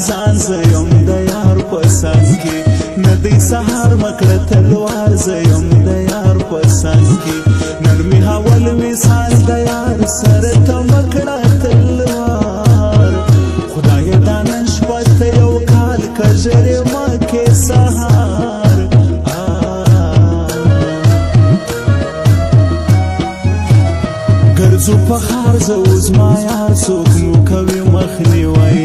ځان زه یم د یار په سنګ کې نه دی سهار مکړه تلوار زه یم د یار په سنګ کې نن مې حول وصال د یار سره ته مکړه تلوار خدایه دا نن شپه ته یو کال کژرې مکې سهار ګرځو په ښار زه اوس ما یار څوک مو کوي مخنیوی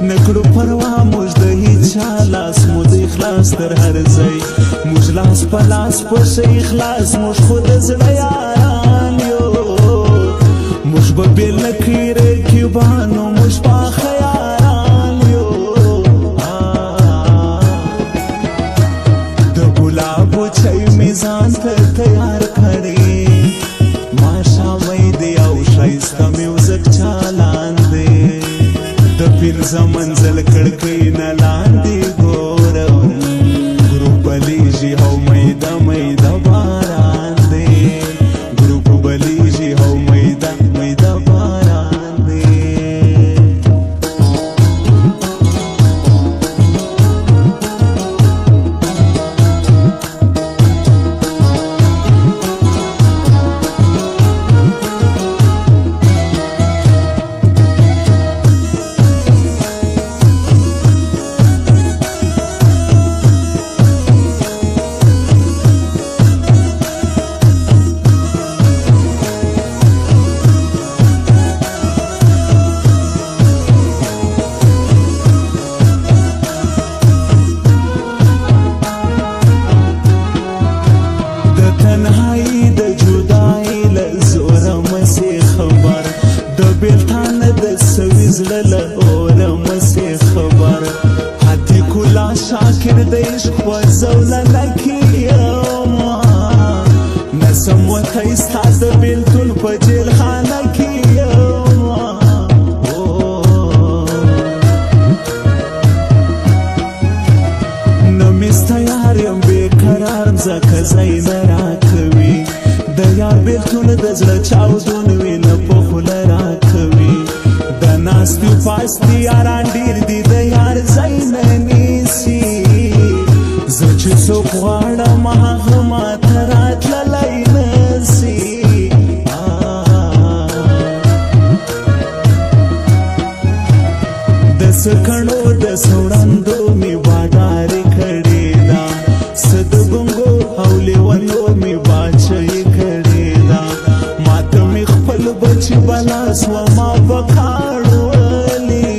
نه کړو پروا موږ د هېچا لاس مو دی خلاص تر هر ځای موږ لاس په لاس په شی خلاص موږ خو د زړه یاران یو موږ به بې له کې رقیبانو موږ پاخه یاران یو د ګلابو چای مې ځان ته تیار کړی ښایسته میوزک چالاندې د پنځه منزل کړکۍ نه لاندې ګورم ګروپ بلیږي او میده میده باران دی ګروپ بلیږي او میده میده باران دی شاکر د عشق په زولنه کې یما نسم وتی ستا د بېلتون په جیلخانه کې یما نه مې ستا یار یم بېقرار ځکه ځای نه راکوي د یار بېلتون د زړه چاودون وي نه په خوله راکوي د ناستي پاستي یاران ډېر دي د یار ځای نه نیسي زه چې څوک غواړم هغه ماته راتللی نسي د څه کڼو د څه وړاندو مې باډارې کړې ده څه د بنګو او لیونو مې باچهې کړې ده ماته مې خپل بچي بلاس وما په کاڼولي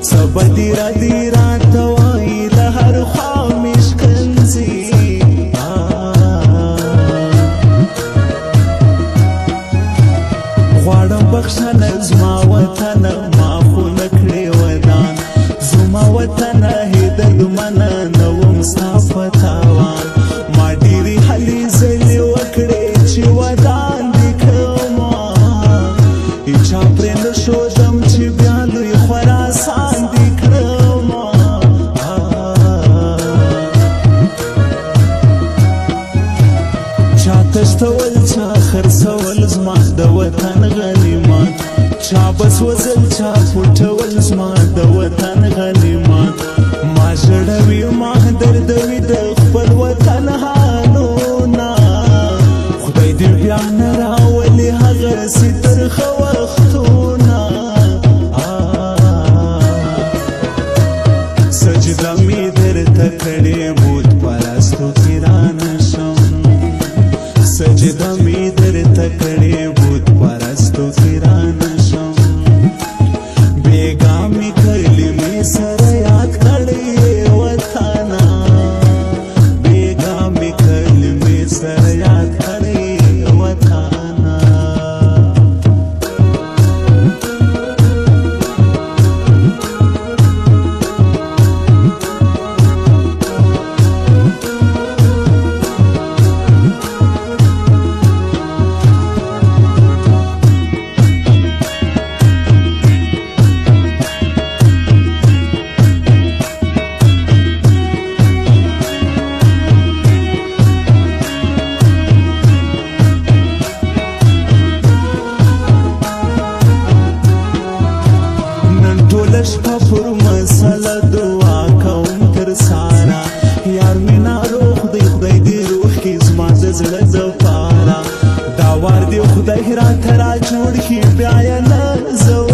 څه به دي راته وایي له هر خوا مې ښکنځي غواړم بخښنه زما وطنه ما خو نه کړې ودان زما وطنه هېدل منه نه وم ستا په تاوان ما ډېرې هلې ځلې وکړې چې ودان دې کړمه هېچا پرې نه ښودم چې بیا لوی خراسان دې کړمه چا تشتول چا خرڅول زما د وطن غنیمت چا بسوځل چا پټول زما د وطن غنیمت ما ژړوي ما دردوي د خپل وطن حالونه خدای دې بیا نه راولي هغسې ترخه وختونه سجده مې درته کړې بت پرستو کې رانه شم سجده مې درته کړې بت پرستو کې رانه شم بېګا مې کلمې سره یاد کړې وطنه بېګا مې کلمې سره یاد کړې وطنه بار دی خدای را ترا جوړ کی بیا نه زو